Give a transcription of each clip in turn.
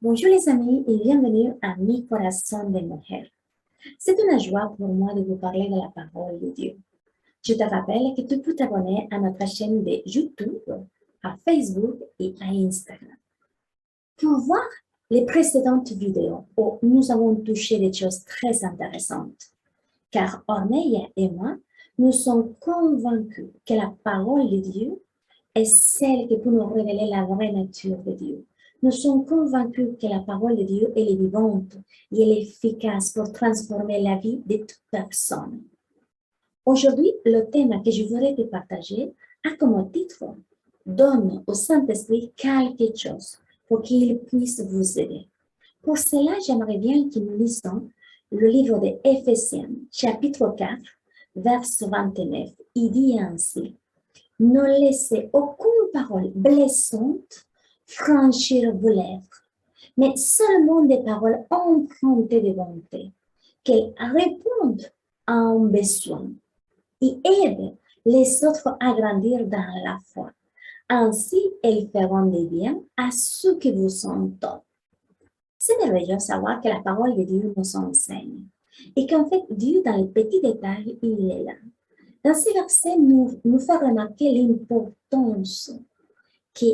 Bonjour les amis et bienvenue à Mi Corazón de Mujer. C'est une joie pour moi de vous parler de la parole de Dieu. Je te rappelle que tu peux t'abonner à notre chaîne de YouTube, à Facebook et à Instagram. Pour voir les précédentes vidéos où nous avons touché des choses très intéressantes, car Orneilla et moi, nous sommes convaincus que la parole de Dieu est celle qui peut nous révéler la vraie nature de Dieu. Nous sommes convaincus que la parole de Dieu, elle est vivante et elle est efficace pour transformer la vie de toute personne. Aujourd'hui, le thème que je voudrais te partager a comme titre Donne au Saint-Esprit quelque chose pour qu'il puisse vous aider. Pour cela, j'aimerais bien que nous lisions le livre de Éphésiens, chapitre 4, verset 29. Il dit ainsi: Ne laissez aucune parole blessante franchir vos lèvres, mais seulement des paroles empruntées de bonté, qu'elles répondent à un besoin et aident les autres à grandir dans la foi. Ainsi, elles feront des biens à ceux qui vous entendent. C'est merveilleux de savoir que la parole de Dieu nous enseigne et qu'en fait, Dieu, dans les petits détails, il est là. Dans ces versets, nous fait remarquer l'importance que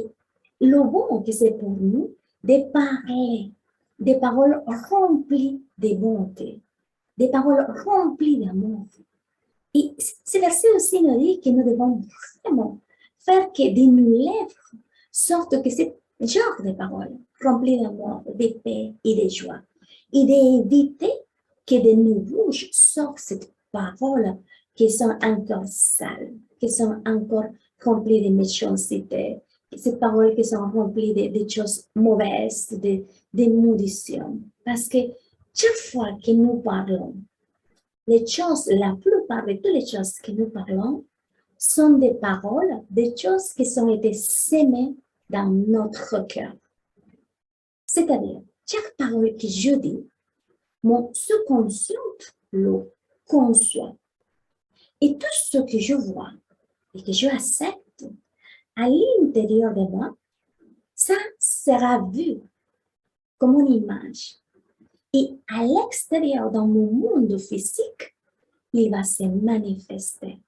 le bon que c'est pour nous de parler des paroles remplies de bonté, des paroles remplies d'amour. Et ce verset aussi nous dit que nous devons vraiment faire que de nos lèvres sortent que ce genre de paroles remplies d'amour, de paix et de joie. Et d'éviter que de nos bouches sortent ces paroles qui sont encore sales, qui sont encore remplies de méchanceté, ces paroles qui sont remplies de choses mauvaises, de maudictions. Parce que chaque fois que nous parlons, les choses, la plupart de toutes les choses que nous parlons sont des paroles, des choses qui ont été sémées dans notre cœur. C'est-à-dire, chaque parole que je dis, mon subconscient le conçoit. Et tout ce que je vois et que je accepte à l'intérieur de moi, ça sera vu comme une image. Et à l'extérieur, dans mon monde physique, il va se manifester.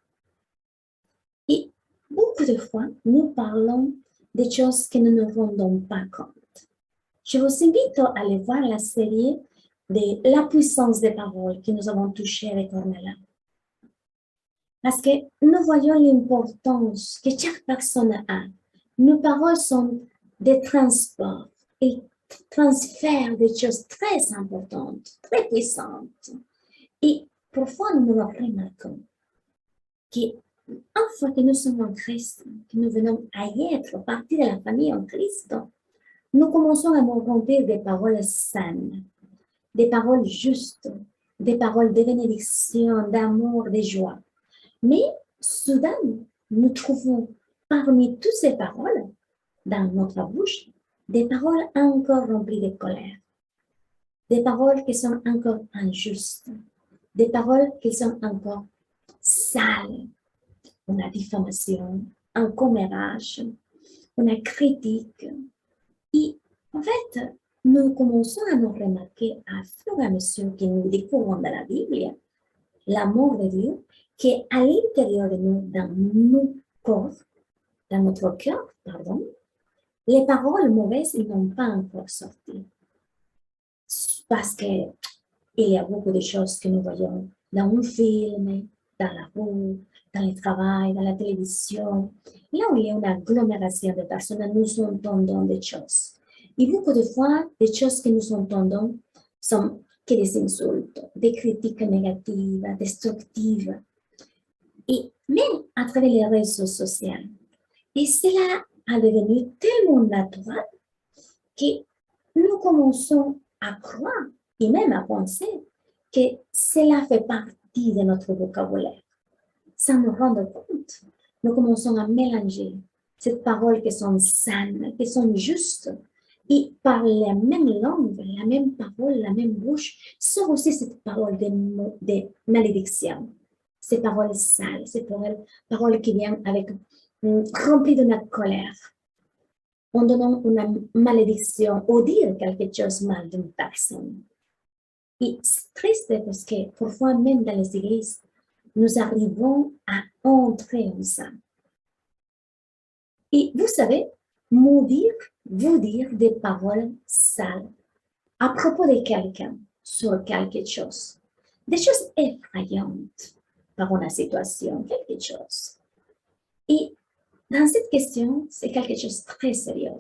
Et beaucoup de fois, nous parlons des choses que nous ne nous rendons pas compte. Je vous invite à aller voir la série de La puissance des paroles que nous avons touchée avec Ornella. Parce que nous voyons l'importance que chaque personne a. Nos paroles sont des transports et transfèrent des choses très importantes, très puissantes. Et parfois, nous nous remarquons qu'une fois que nous sommes en Christ, que nous venons à être partie de la famille en Christ, nous commençons à nous remplir des paroles saines, des paroles justes, des paroles de bénédiction, d'amour, de joie. Mais soudain, nous trouvons parmi toutes ces paroles, dans notre bouche, des paroles encore remplies de colère, des paroles qui sont encore injustes, des paroles qui sont encore sales. On a diffamation, un commérage, on a critique. Et en fait, nous commençons à nous remarquer à fur et à mesure que nous découvrons dans la Bible l'amour de Dieu qui est à l'intérieur de nous, dans nos corps, dans notre cœur, pardon. Les paroles mauvaises n'ont pas encore sorti. Parce qu'il y a beaucoup de choses que nous voyons dans un film, dans la rue, dans le travail, dans la télévision. Là où il y a une agglomération de personnes, nous entendons des choses. Et beaucoup de fois, les choses que nous entendons sont que des insultes, des critiques négatives, destructives. Et même à travers les réseaux sociaux. Et cela a devenu tellement naturel que nous commençons à croire et même à penser que cela fait partie de notre vocabulaire. Sans nous rendre compte, nous commençons à mélanger ces paroles qui sont saines, qui sont justes, et par la même langue, la même parole, la même bouche, sort aussi cette parole de malédiction, ces paroles sales, ces paroles qui viennent avec remplies de notre colère. en donnant une malédiction ou dire quelque chose mal d'une personne. Et c'est triste parce que parfois, même dans les églises, nous arrivons à entrer en ça. Et vous savez, maudire veut dire des paroles sales à propos de quelqu'un, sur quelque chose. Des choses effrayantes par une situation, quelque chose. Et dans cette question, c'est quelque chose de très sérieux.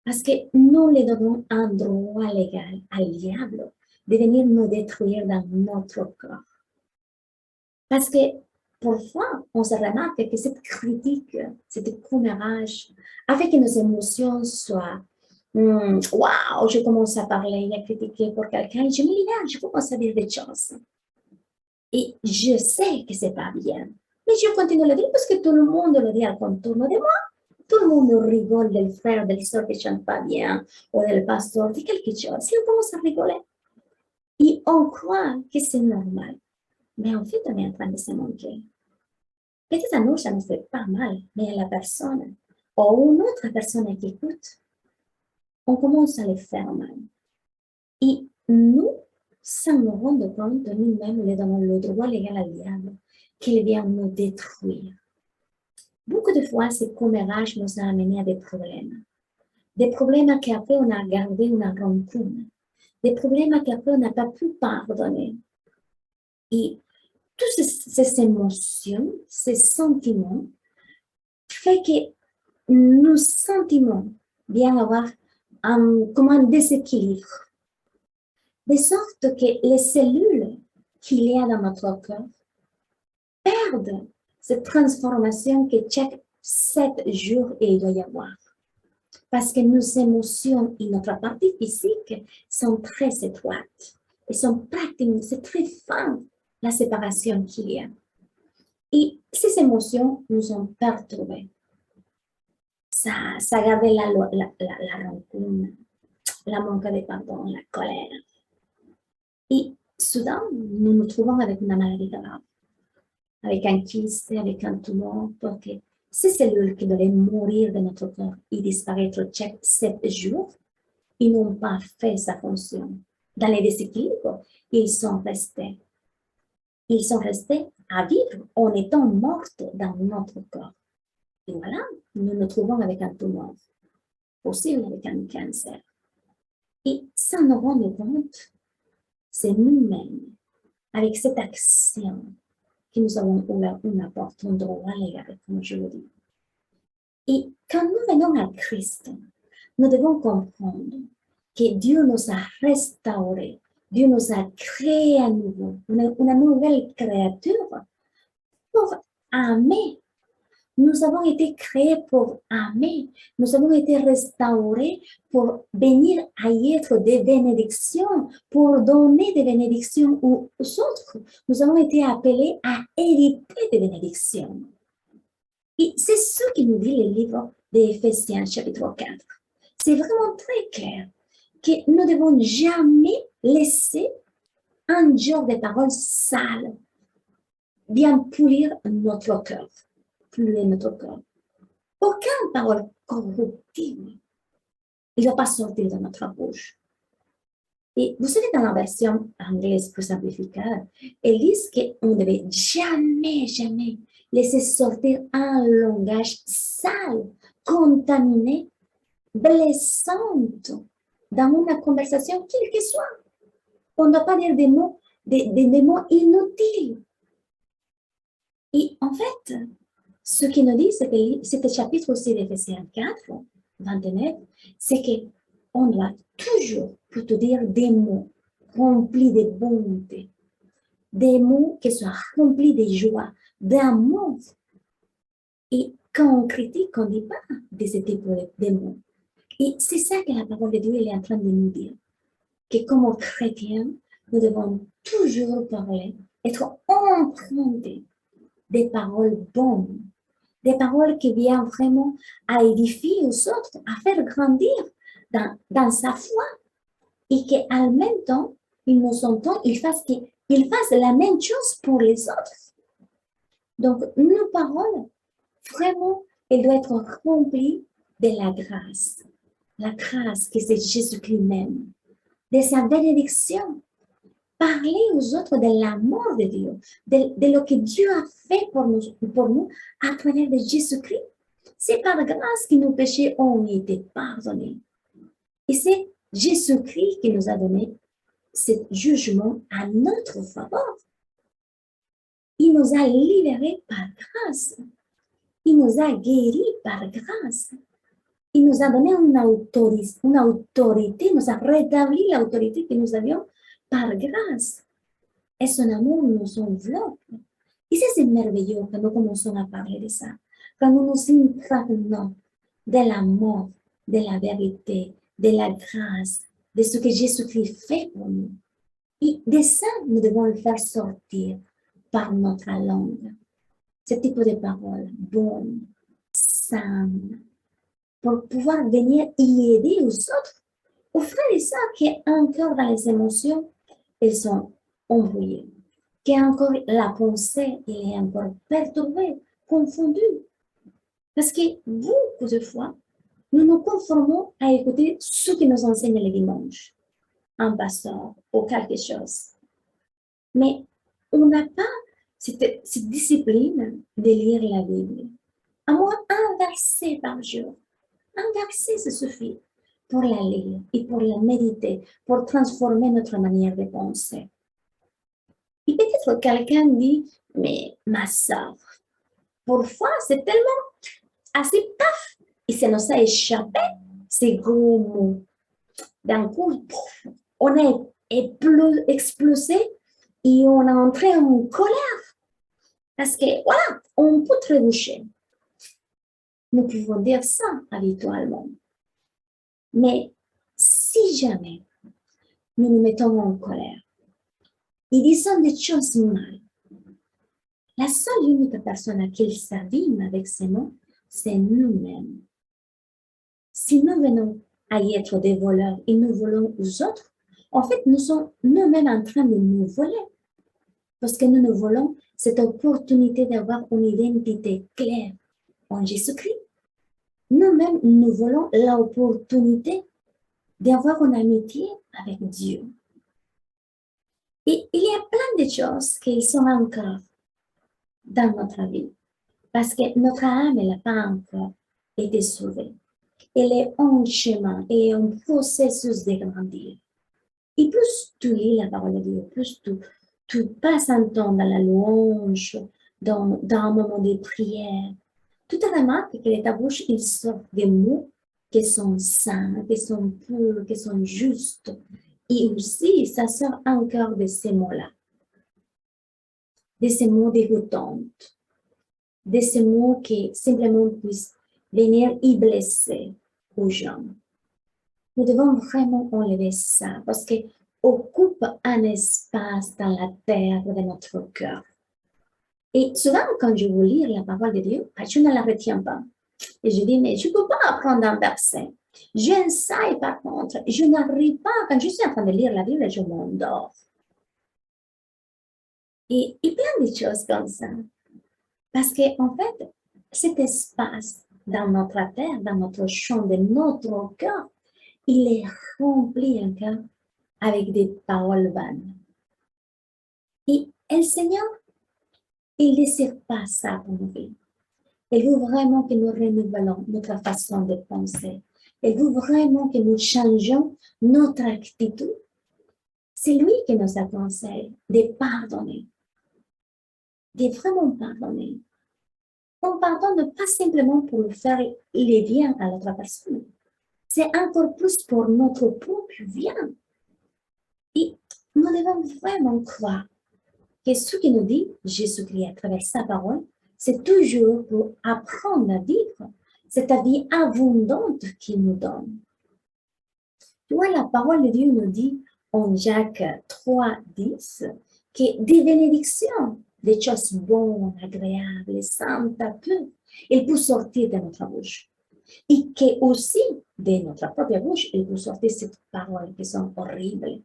Parce que nous lui donnons un droit légal al diable de venir nous détruire dans notre corps. Parce que parfois, on se remarque que cette critique, cette commérage, a fait que nos émotions soient waouh, je commence à parler, à critiquer pour quelqu'un, je me libère, je commence à dire des choses. Et je sais que c'est pas bien, mais je continue à le dire parce que tout le monde le dit autour de moi. Tout le monde rigole del frère, de sœur qui chante pas bien, ou del pasteur, de quelque chose. Et on commence à rigoler. Et on croit que c'est normal. Mais en fait, on est en train de se manquer. Peut-être à nous, ça nous fait pas mal, mais à la personne, ou une autre personne qui écoute, on commence à le faire mal. Et nous, sans nous rendre compte, nous-mêmes, nous donnons le droit légal au diable qu'il vient nous détruire. Beaucoup de fois, ce commérage nous a amené à des problèmes. Des problèmes qu'après, on a gardé une rancune. Des problèmes qu'après, on n'a pas pu pardonner. Et toutes ces émotions, ces sentiments, fait que nos sentiments viennent avoir comme un déséquilibre. De sorte que les cellules qu'il y a dans notre corps perdent cette transformation que chaque 7 jours il doit y avoir. Parce que nos émotions et notre partie physique sont très étroites. Et sont pratiquement, c'est très fin la séparation qu'il y a. Et ces émotions nous ont perturbés. Ça gardait la rancune, la manque de pardon, la colère. Et soudain, nous nous trouvons avec une maladie grave, avec un kyste, avec un tumeur, parce que ces cellules qui devaient mourir de notre corps et disparaître chaque 7 jours, ils n'ont pas fait sa fonction. Dans les déséquilibres, ils sont restés. Ils sont restés à vivre en étant morts dans notre corps. Et voilà, nous nous trouvons avec un tumeur, possible avec un cancer. Et sans nous rendre compte, c'est nous-mêmes, avec cette action, que nous avons ouvert une porte, un droit légal, comme je le dis. Et quand nous venons à Christ, nous devons comprendre que Dieu nous a restaurés, Dieu nous a créés à nouveau, une nouvelle créature pour aimer. Nous avons été créés pour aimer. Nous avons été restaurés pour venir à être des bénédictions, pour donner des bénédictions aux autres. Nous avons été appelés à hériter des bénédictions. Et c'est ce que nous dit le livre d'Éphésiens, chapitre 4. C'est vraiment très clair que nous ne devons jamais laisser un genre de paroles sales bien pourrir notre cœur. Notre corps. Aucune parole corruptible ne doit pas sortir de notre bouche. Et vous savez, dans la version anglaise plus simplifiée, ils disent qu'on ne devait jamais, jamais laisser sortir un langage sale, contaminé, blessant dans une conversation, quelle que soit. On ne doit pas dire des mots, des mots inutiles. Et en fait, ce qui nous dit, c'est chapitre aussi d'Éphésiens 4, 29, c'est qu'on doit toujours plutôt dire des mots remplis de bonté, des mots qui soient remplis de joie, d'amour. Et quand on critique, on ne dit pas des mots. Et c'est ça que la parole de Dieu est en train de nous dire, que comme chrétiens, nous devons toujours parler, être empruntés des paroles bonnes, des paroles qui viennent vraiment à édifier aux autres, à faire grandir dans sa foi. Et qu'en même temps, ils nous entendent, ils fassent la même chose pour les autres. Donc, nos paroles, vraiment, elles doivent être remplies de la grâce que c'est Jésus-Christ même, de sa bénédiction. Parler aux autres de l'amour de Dieu, de ce que Dieu a fait pour nous à travers de Jésus-Christ. C'est par grâce que nos péchés ont été pardonnés. Et c'est Jésus-Christ qui nous a donné ce jugement à notre faveur. Il nous a libérés par grâce. Il nous a guéris par grâce. Il nous a donné une autorité, nous a rétabli l'autorité que nous avions par grâce. Et son amour nous enveloppe. Et ça, c'est merveilleux quand nous commençons à parler de ça. Quand nous nous imprégnons de l'amour, de la vérité, de la grâce, de ce que Jésus-Christ fait pour nous. Et de ça, nous devons le faire sortir par notre langue. Ce type de paroles bonnes, saines, pour pouvoir venir y aider aux autres, aux frères et sœurs qui sont encore dans les émotions, elles sont embrouillées, qui encore la pensée est encore perturbée, confondue. Parce que beaucoup de fois, nous nous conformons à écouter ce qui nous enseigne le dimanche, un pasteur ou quelque chose. Mais on n'a pas cette discipline de lire la Bible. À moins un verset par jour. Un verset, ça suffit pour la lire et pour la méditer, pour transformer notre manière de penser. Et peut-être quelqu'un dit, mais ma sœur, parfois c'est tellement assez paf, et ça nous a échappé ces gros mots. D'un coup, on a explosé et on est entré en colère. Parce que, voilà, on peut trébucher. Nous pouvons dire ça habituellement. Mais si jamais nous nous mettons en colère et disons des choses mal, la seule unique personne à qui il s'abîme avec ces mots, c'est nous-mêmes. Si nous venons à y être des voleurs et nous volons aux autres, en fait, nous sommes nous-mêmes en train de nous voler. Parce que nous nous volons cette opportunité d'avoir une identité claire en Jésus-Christ. Nous-mêmes, nous volons l'opportunité d'avoir une amitié avec Dieu. Et il y a plein de choses qui sont encore dans notre vie. Parce que notre âme, elle n'a pas encore été sauvée. Elle est en chemin, elle est en processus de grandir. Et plus tu lis la parole de Dieu, plus tu passes un temps dans la louange, dans un moment de prière, tu te remarques que de ta bouche, il sort des mots qui sont sains, qui sont purs, qui sont justes. Et aussi, ça sort encore de ces mots-là, de ces mots dégoûtants, de ces mots qui simplement puissent venir y blesser aux gens. Nous devons vraiment enlever ça parce que occupe un espace dans la terre de notre cœur. Et souvent, quand je veux lire la parole de Dieu, je ne la retiens pas. Et je dis, mais je ne peux pas apprendre un verset. J'essaye par contre, je n'arrive pas, quand je suis en train de lire la Bible, je m'endors. Et plein de choses comme ça. Parce qu'en fait, cet espace dans notre terre, dans notre champ, de notre cœur, il est rempli encore avec des paroles vaines. Et le Seigneur, il ne désire pas ça pour nos vies. Il veut vraiment que nous renouvelons notre façon de penser. Il veut vraiment que nous changions notre attitude. C'est lui qui nous a conseillé de pardonner, de vraiment pardonner. On pardonne pas simplement pour faire les biens à l'autre personne. C'est encore plus pour notre propre bien. Et nous devons vraiment croire que ce que nous dit Jésus-Christ à travers sa parole, c'est toujours pour apprendre à vivre cette vie abondante qu'il nous donne. Tu vois, la parole de Dieu nous dit en Jacques 3, 10 que des bénédictions, des choses bonnes, agréables, saintes, pures, elles peuvent sortir de notre bouche. Et que aussi, de notre propre bouche, elles peuvent sortir ces paroles qui sont horribles,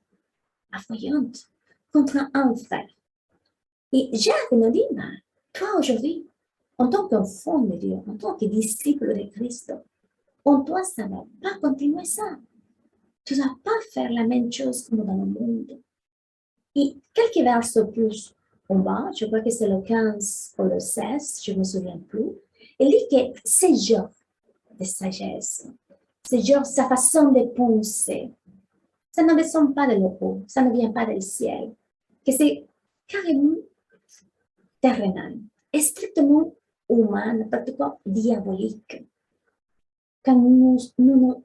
affoyantes, contre un frère. Et Jacques nous dit, toi aujourd'hui, en tant qu'enfant de Dieu, en tant que disciple de Christ, En toi, ça ne va pas continuer ça. Tu ne dois pas faire la même chose comme dans le monde. Et quelques versets plus en bas, je crois que c'est le 15 ou le 16, je ne me souviens plus, il dit que c'est genre de sagesse, c'est genre sa façon de penser. Ça ne descend pas de l'eau, ça ne vient pas du ciel, que c'est carrément terrenal, strictement humain, n'importe quoi, diabolique. Quand nous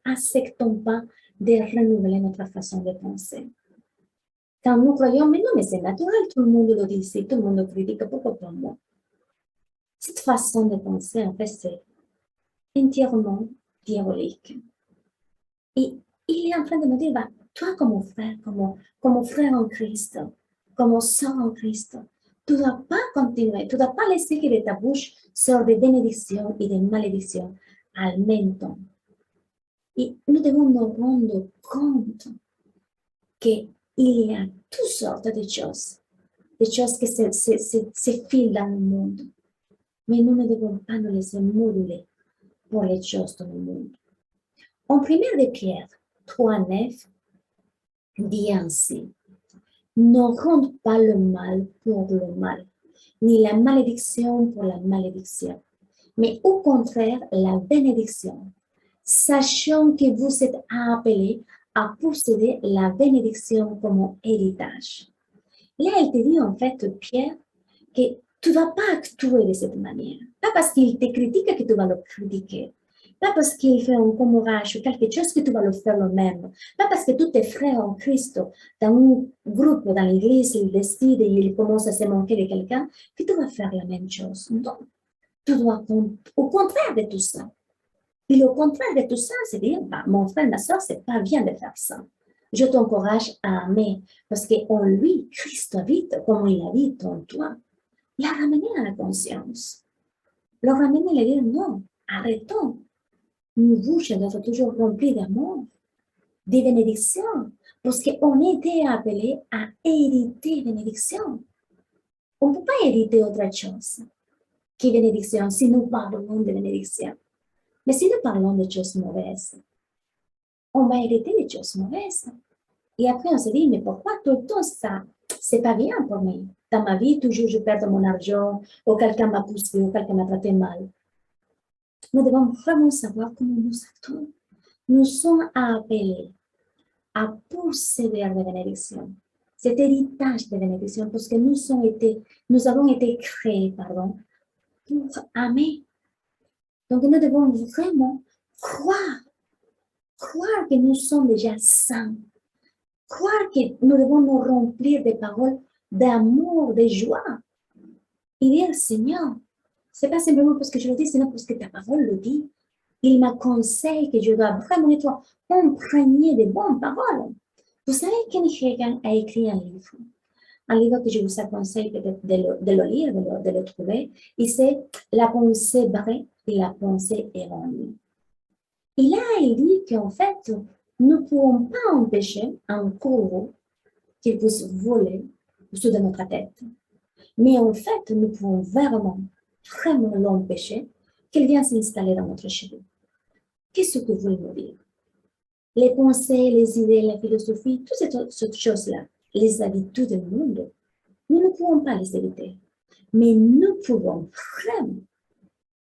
n'acceptons pas de renouveler notre façon de penser. Quand nous croyons, mais non, mais c'est naturel, tout le monde le dit ici, tout le monde le critique, pourquoi pas moi? Cette façon de penser, en fait, c'est entièrement diabolique. Et il est en train de me dire, bah, toi, comme frère en Christ, comme sœur en Christ, tu ne dois pas continuer, tu ne dois pas laisser que de ta bouche sortent des bénédictions et des malédictions en même temps. Et nous devons nous rendre compte qu'il y a toutes sortes de choses que se filent dans le monde. Mais nous ne devons pas nous laisser moduler pour les choses dans le monde. En 1 de Pierre 3,9 dit ainsi, ne rende pas le mal pour le mal, ni la malédiction pour la malédiction, mais au contraire la bénédiction, sachant que vous êtes appelés à posséder la bénédiction comme héritage. Là, il te dit en fait, Pierre, que tu ne vas pas actuer de cette manière. Pas parce qu'il te critique que tu vas le critiquer. Pas parce qu'il fait un commérage ou quelque chose que tu vas le faire le même. Pas parce que tous tes frères en Christ, dans un groupe, dans l'église, ils décident et ils commencent à se manquer de quelqu'un, que tu vas faire la même chose. Non. Tu dois, au contraire de tout ça. Et au contraire de tout ça, c'est dire, bah, mon frère, ma soeur, c'est pas bien de faire ça. Je t'encourage à aimer parce qu'en lui, Christ habite comme il habite en toi. La ramener à la conscience. Le ramener et dire non, arrêtons. Nos bouches doivent être toujours remplies d'amour, de bénédictions, parce qu'on a été appelés à hériter bénédictions. On ne peut pas hériter autre chose que bénédiction si nous parlons de bénédiction. Mais si nous parlons de choses mauvaises, on va hériter des choses mauvaises. Et après, on se dit, mais pourquoi tout le temps ça? C'est pas bien pour moi. Dans ma vie, toujours je perds mon argent, ou quelqu'un m'a poussé, ou quelqu'un m'a traité mal. Nous devons vraiment savoir comment nous actons. Nous sommes appelés à posséder des bénédictions. Cet héritage de bénédictions, parce que nous avons été créés, pardon, pour aimer. Donc, nous devons vraiment croire que nous sommes déjà saints, croire que nous devons nous remplir de paroles d'amour, de joie. Et dire, Seigneur, c'est pas simplement parce que je le dis, c'est parce que ta parole le dit. Il m'aconseille que je dois vraiment être imprégné de bonnes paroles. Vous savez quelqu'un a écrit un livre que je vous conseille de le lire, de le trouver, et c'est La pensée vraie et la pensée erronée. Et là, il dit qu'en fait, nous ne pouvons pas empêcher un corbeau qu'il puisse voler au-dessus de notre tête. Mais en fait, nous pouvons vraiment l'empêcher qu'il vienne s'installer dans notre cheveu. Qu'est-ce que vous voulez nous dire? Les pensées, les idées, la philosophie, toutes ces choses-là, les habitudes du monde, nous ne pouvons pas les éviter. Mais nous pouvons vraiment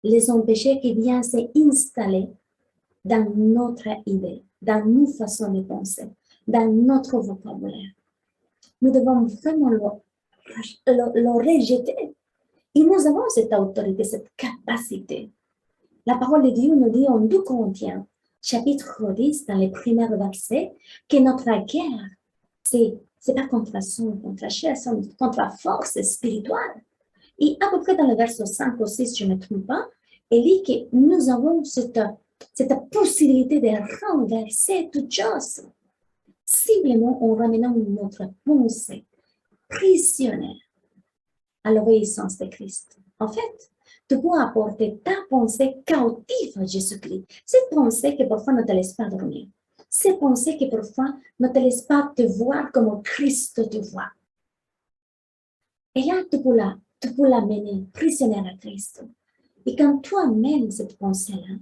les empêcher qu'ils viennent s'installer dans notre idée, dans nos façons de penser, dans notre vocabulaire. Nous devons vraiment le rejeter. Et nous avons cette autorité, cette capacité. La parole de Dieu nous dit en 2 Corinthiens, chapitre 10, dans les premiers versets, que notre guerre, c'est pas contre la son, contre la chair, c'est contre la force spirituelle. Et à peu près dans le verset 5 ou 6, je ne me trompe pas, il dit que nous avons cette possibilité de renverser toute chose, simplement en ramenant notre pensée prisonnière à l'obéissance de Christ. En fait, tu peux apporter ta pensée cautive à Jésus-Christ. Cette pensée que parfois ne te laisse pas dormir. Cette pensée que parfois ne te laisse pas te voir comme Christ te voit. Et là, tu peux l'amener prisonnière à Christ. Et quand tu amènes cette pensée-là,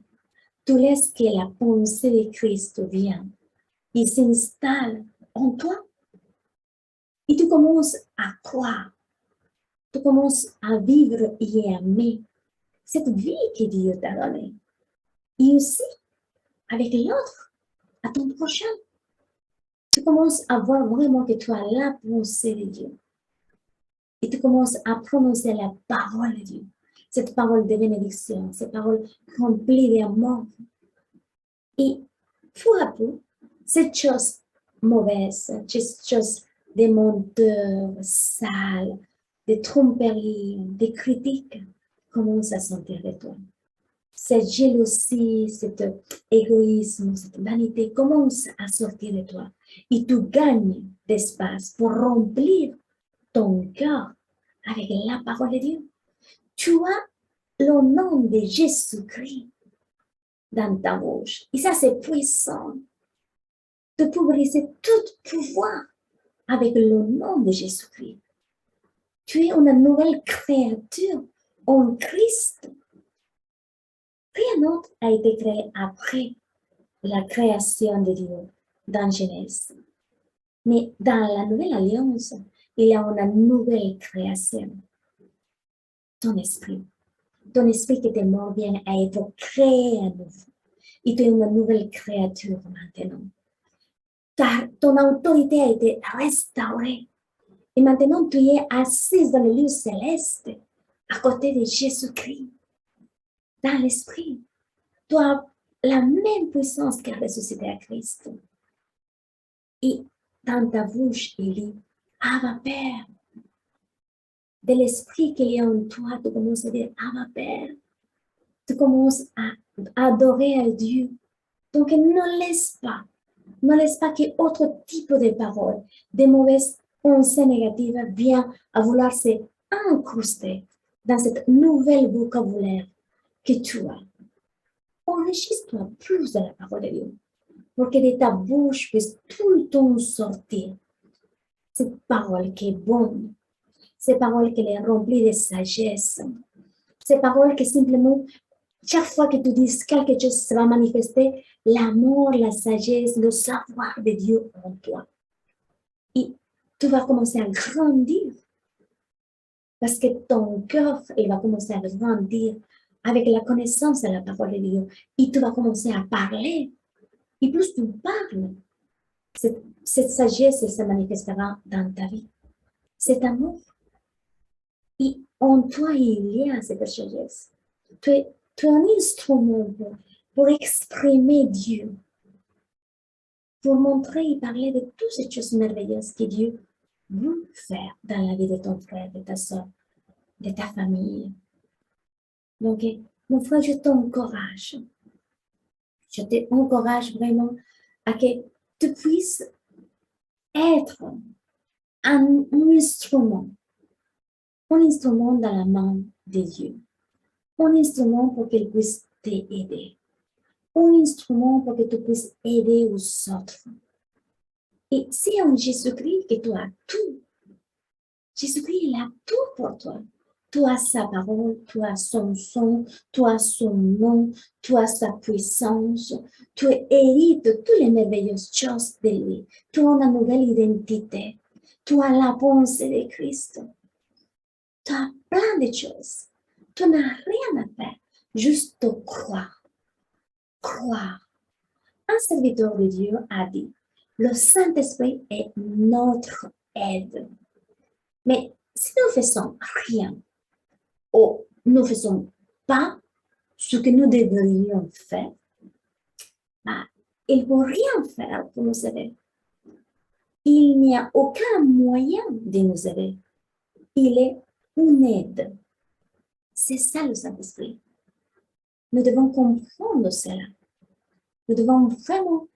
tu laisses que la pensée de Christ vienne. Il s'installe en toi et tu commences à croire. Tu commences à vivre et aimer cette vie que Dieu t'a donnée. Et aussi avec l'autre, à ton prochain. Tu commences à voir vraiment que tu as la pensée de Dieu. Et tu commences à prononcer la parole de Dieu. Cette parole de bénédiction, cette parole remplie d'amour. Et peu à peu, cette chose mauvaise, cette chose des menteurs, sales, des tromperies, des critiques, commence à sortir de toi. Cette jalousie, cet égoïsme, cette vanité commence à sortir de toi. Et tu gagnes d'espace pour remplir ton cœur avec la parole de Dieu. Tu as le nom de Jésus-Christ dans ta bouche. Et ça, c'est puissant. De pulvériser tout pouvoir avec le nom de Jésus-Christ. Tu es une nouvelle créature en Christ. Rien d'autre a été créé après la création de Dieu dans Genèse. Mais dans la nouvelle alliance, il y a une nouvelle création. Ton esprit. Ton esprit qui était mort vient à être créé à nouveau. Et tu es une nouvelle créature maintenant. Ton autorité a été restaurée. Et maintenant, tu es assise dans le lieu céleste, à côté de Jésus-Christ, dans l'esprit. Tu as la même puissance qui a ressuscité à Christ. Et dans ta bouche, il dit, Abba Père. De l'esprit qu'il y a en toi, tu commences à dire, Abba Père. Tu commences à adorer à Dieu. Donc, ne laisse pas qu'autre type de paroles, de mauvaises pensées négatives viennent à vouloir se incruster dans cette nouvelle vocabulaire que tu as. Enrichis-toi plus de la parole de Dieu pour que de ta bouche puisse tout le temps sortir cette parole qui est bonne, cette parole qui est remplie de sagesse, cette parole qui simplement, chaque fois que tu dis quelque chose, ça va manifester l'amour, la sagesse, le savoir de Dieu en toi. Et tu vas commencer à grandir parce que ton cœur, il va commencer à grandir avec la connaissance de la parole de Dieu. Et tu vas commencer à parler. Et plus tu parles, cette sagesse, elle se manifestera dans ta vie. Cet amour. Et en toi, il y a cette sagesse. Tu es un instrument pour exprimer Dieu, pour montrer et parler de toutes ces choses merveilleuses que Dieu veut faire dans la vie de ton frère, de ta soeur, de ta famille. Donc, mon frère, je t'encourage. Je t'encourage vraiment à que tu puisses être un instrument dans la main de Dieu, un instrument pour qu'il puisse t'aider, un instrument pour que tu puisses aider aux autres. Et c'est en Jésus-Christ que tu as tout. Jésus-Christ, il a tout pour toi. Tu as sa parole, tu as son son, tu as son nom, tu as sa puissance, tu hérites toutes les merveilleuses choses de lui. Tu as une nouvelle identité. Tu as la pensée de Christ. Tu as plein de choses. Tu n'as rien à faire, juste croire. Croire. Un serviteur de Dieu a dit, le Saint-Esprit est notre aide. Mais si nous faisons rien, ou nous ne faisons pas ce que nous devrions faire, bah, il ne peut rien faire pour nous aider. Il n'y a aucun moyen de nous aider. Il est une aide. C'est ça le Saint-Esprit. Nous devons comprendre cela. Nous devons vraiment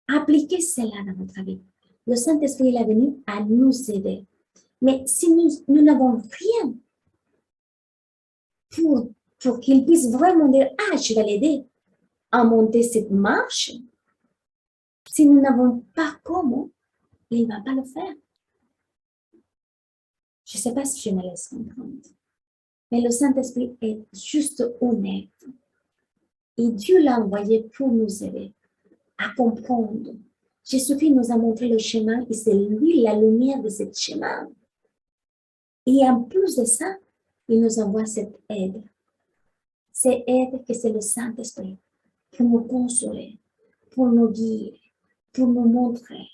appliquer cela dans notre vie. Le Saint-Esprit est venu à nous aider. Mais si nous n'avons rien pour qu'il puisse vraiment dire, ah, je vais l'aider à monter cette marche, si nous n'avons pas comment, il ne va pas le faire. Je ne sais pas si je me laisse comprendre. Mais le Saint-Esprit est juste honnête. Et Dieu l'a envoyé pour nous aider à comprendre. Jésus-Christ nous a montré le chemin et c'est lui la lumière de ce chemin. Et en plus de ça, il nous envoie cette aide. Cette aide que c'est le Saint-Esprit pour nous consoler, pour nous guider, pour nous montrer.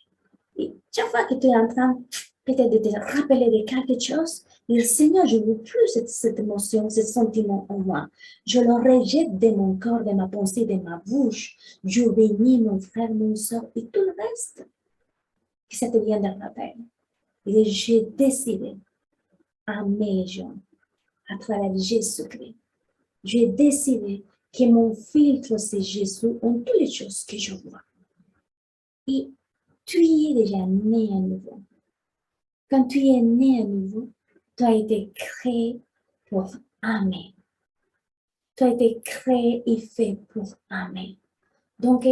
Et chaque fois que tu es en train peut-être de te rappeler de quelque chose, le Seigneur, je ne veux plus cette émotion, ce sentiment en moi. Je le rejette de mon corps, de ma pensée, de ma bouche. Je bénis mon frère, mon soeur et tout le reste. Que ça te vienne de rappel. Et j'ai décidé d'aimer les gens à travers Jésus-Christ. J'ai décidé que mon filtre, c'est Jésus en toutes les choses que je vois. Et tu y es déjà né à nouveau. Quand tu es né à nouveau, tu as été créé pour aimer. Tu as été créé et fait pour aimer. Donc,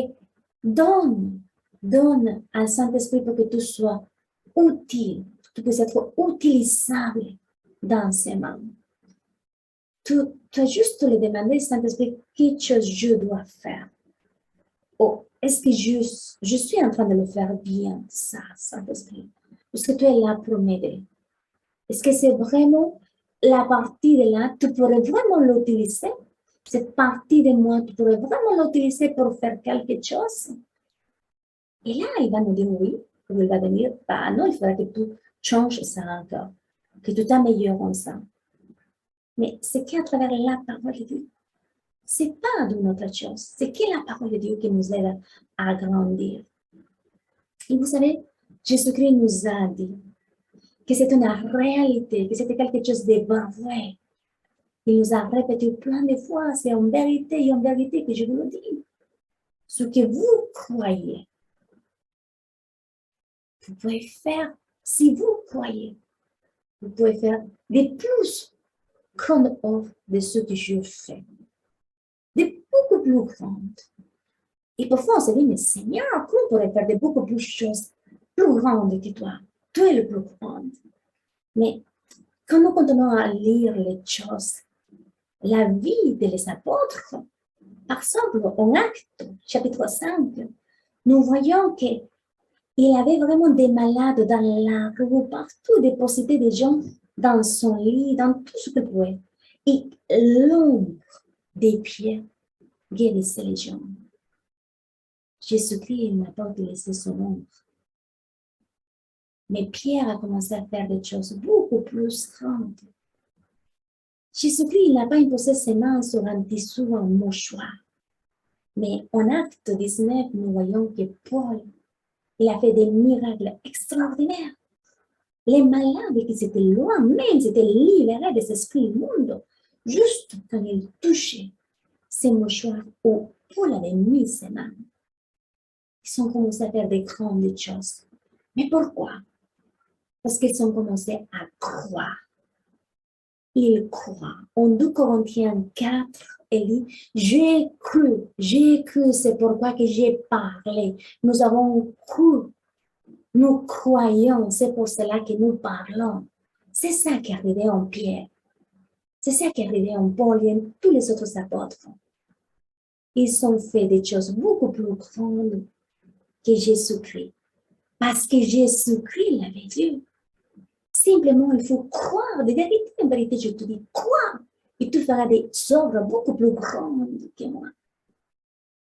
donne à Saint-Esprit pour que tu sois utile, tu puisses être utilisable dans ses mains. Tu as juste le demander, Saint-Esprit, quelle chose je dois faire. Oh, est-ce que je suis en train de le faire bien, ça, Saint-Esprit? Est-ce que tu es là pour m'aider? Est-ce que c'est vraiment la partie de là, tu pourrais vraiment l'utiliser? Cette partie de moi, tu pourrais vraiment l'utiliser pour faire quelque chose? Et là, il va nous dire oui, ou il va dire, bah non, il faudra que tu changes ça encore, que tu t'améliores en ça. Mais c'est qu'à travers la parole de Dieu, c'est pas d'une autre chose, c'est que la parole de Dieu qui nous aide à grandir. Et vous savez, Jésus-Christ nous a dit que c'est une réalité, que c'était quelque chose de vrai. Il nous a répété plein de fois, c'est en vérité que je vous le dis. Ce que vous croyez, vous pouvez faire, si vous croyez, vous pouvez faire des plus grandes œuvres de ce que je fais. Des beaucoup plus grandes. Et parfois, on se dit, mais Seigneur, comment on pourrait faire de beaucoup plus de choses plus grandes que toi? Tu es le plus grand. Mais quand nous continuons à lire les choses, la vie des apôtres, par exemple, en Actes, chapitre 5, nous voyons qu'il y avait vraiment des malades dans la rue, partout, déposité des gens dans son lit, dans tout ce qu'il pouvait. Et l'ombre des pieds guérissait les gens. Jésus-Christ n'a pas utilisé son ombre. Mais Pierre a commencé à faire des choses beaucoup plus grandes. Jésus-Christ n'a pas imposé ses mains sur un tissu ou un mouchoir. Mais en Acte 19, nous voyons que Paul, il a fait des miracles extraordinaires. Les malades qui étaient loin, même s'étaient libérés de cet esprit immonde, juste quand ils touchaient ces mouchoirs où Paul avait mis ses mains. Ils ont commencé à faire des grandes choses. Mais pourquoi? Parce qu'ils ont commencé à croire. Ils croient. En 2 Corinthiens 4, elle dit, j'ai cru, c'est pourquoi que j'ai parlé. Nous avons cru, nous croyons, c'est pour cela que nous parlons. C'est ça qui est arrivé en Pierre. C'est ça qui est arrivé en Paul et en tous les autres apôtres. Ils ont fait des choses beaucoup plus grandes que Jésus-Christ. Parce que Jésus-Christ l'avait dit. Simplement, il faut croire. De vérité, en vérité, je te dis, crois. Et tu feras des œuvres beaucoup plus grandes que moi.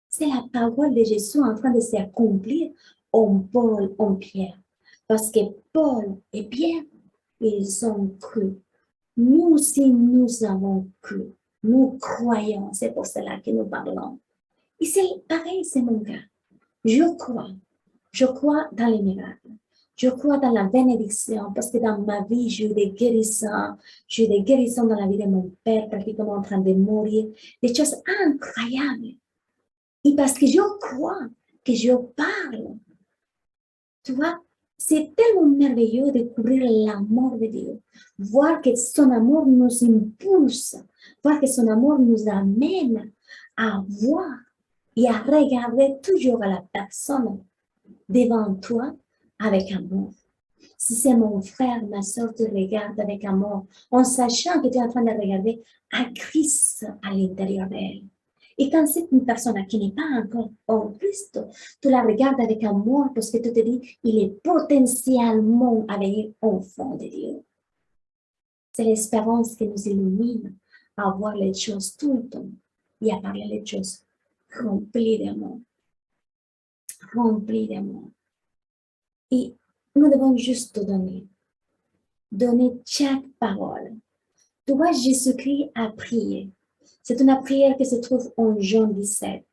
C'est la parole de Jésus en train de s'accomplir en Paul, en Pierre. Parce que Paul et Pierre, ils ont cru. Nous aussi, nous avons cru. Nous croyons. C'est pour cela que nous parlons. Et c'est pareil, c'est mon cas. Je crois. Je crois dans les miracles. Je crois dans la bénédiction parce que dans ma vie, j'ai eu des guérissons. J'ai eu des guérisons dans la vie de mon père, pratiquement en train de mourir. Des choses incroyables. Et parce que je crois, que je parle. Tu vois, c'est tellement merveilleux de découvrir l'amour de Dieu. Voir que son amour nous impulse. Voir que son amour nous amène à voir et à regarder toujours à la personne devant toi avec amour. Si c'est mon frère, ma soeur, tu regardes avec amour, en sachant que tu es en train de regarder à Christ à l'intérieur d'elle. Et quand c'est une personne qui n'est pas encore en Christ, tu la regardes avec amour parce que tu te dis, il est potentiellement avec enfant de Dieu. C'est l'espérance qui nous illumine à voir les choses tout le temps et à parler les choses remplies d'amour. Remplies d'amour. Et nous devons juste donner chaque parole. Tu vois, Jésus-Christ a prié. C'est une prière qui se trouve en Jean 17.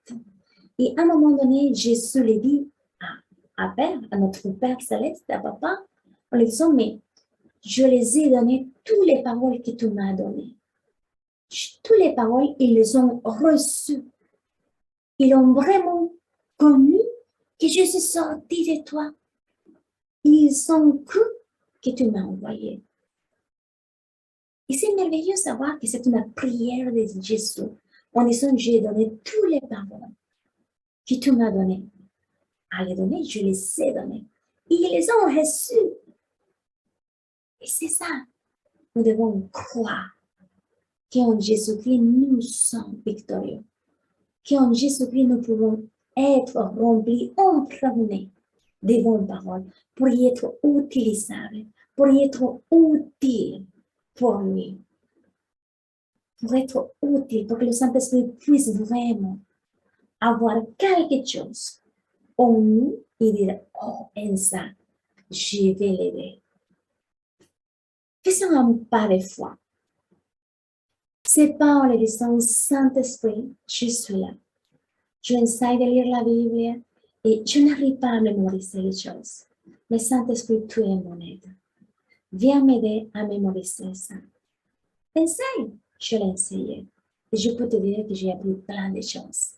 Et à un moment donné, Jésus lui dit à Père, à notre Père Céleste, à Papa, en lui disant, mais je les ai données, toutes les paroles que tu m'as données. Toutes les paroles, ils les ont reçues. Ils ont vraiment connu que je suis sorti de toi. Ils ont cru que tu m'as envoyé. Et c'est merveilleux de savoir que c'est une prière de Jésus. En disant, j'ai donné toutes les paroles que tu m'as données. À les donner, je les ai données. Et ils les ont reçues. Et c'est ça. Nous devons croire qu'en Jésus-Christ, nous sommes victorieux. Qu'en Jésus-Christ, nous pouvons être remplis, imprégnés des bonnes paroles pour y être utilisables, pour y être utiles pour lui. Pour être utile, pour que le Saint-Esprit puisse vraiment avoir quelque chose en nous et dire, oh, en ça, je vais l'aider. Faisons un pas de foi. C'est pas en le disant, Saint-Esprit, je suis là. Je essaie de lire la Bible et je n'arrive pas à mémoriser les choses. Mais Saint-Esprit, tu es mon aide. Viens m'aider à mémoriser ça. Essaye. Je l'ai essayé. Et je peux te dire que j'ai appris plein de choses.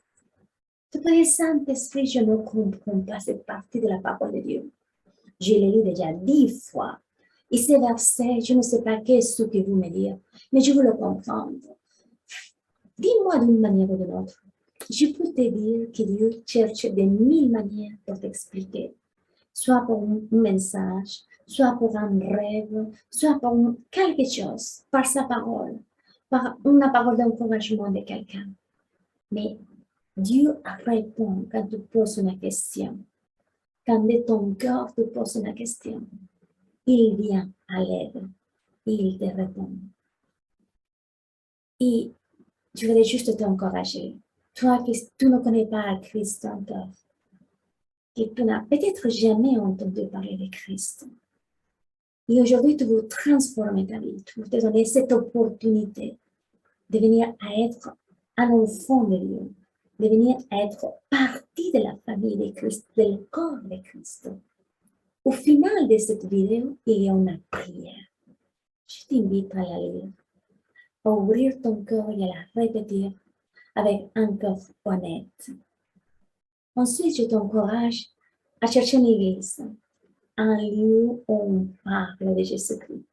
Tu peux dire, Saint-Esprit, je ne comprends pas cette partie de la parole de Dieu. Je l'ai lu déjà 10 fois. Et ces versets, je ne sais pas qu'est-ce que vous me dites, mais je veux le comprendre. Dis-moi d'une manière ou d'une autre. Je peux te dire que Dieu cherche de 1000 manières pour t'expliquer. Soit pour un message, soit pour un rêve, soit pour quelque chose, par sa parole, par une parole d'encouragement de quelqu'un. Mais Dieu répond quand tu poses une question. Quand de ton cœur tu poses une question, il vient à l'aide et il te répond. Et je voulais juste t'encourager. Toi qui tu ne connais pas Christ encore, et tu n'as peut-être jamais entendu parler de Christ. Et aujourd'hui, tu veux transformer ta vie, tu veux te donner cette opportunité de venir à être un enfant de Dieu, de venir à être partie de la famille de Christ, du corps de Christ. Au final de cette vidéo, il y a une prière. Je t'invite à la lire, à ouvrir ton cœur et à la répéter avec un cœur honnête. Ensuite, je t'encourage à chercher une église, un lieu où on parle de Jésus-Christ,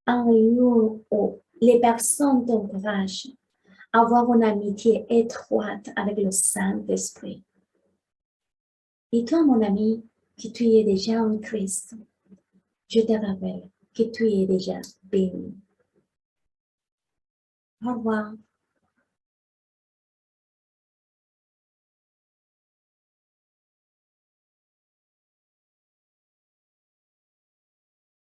un lieu où les personnes t'encouragent à avoir une amitié étroite avec le Saint-Esprit. Et toi, mon ami, que tu es déjà en Christ, je te rappelle que tu es déjà béni. Au revoir.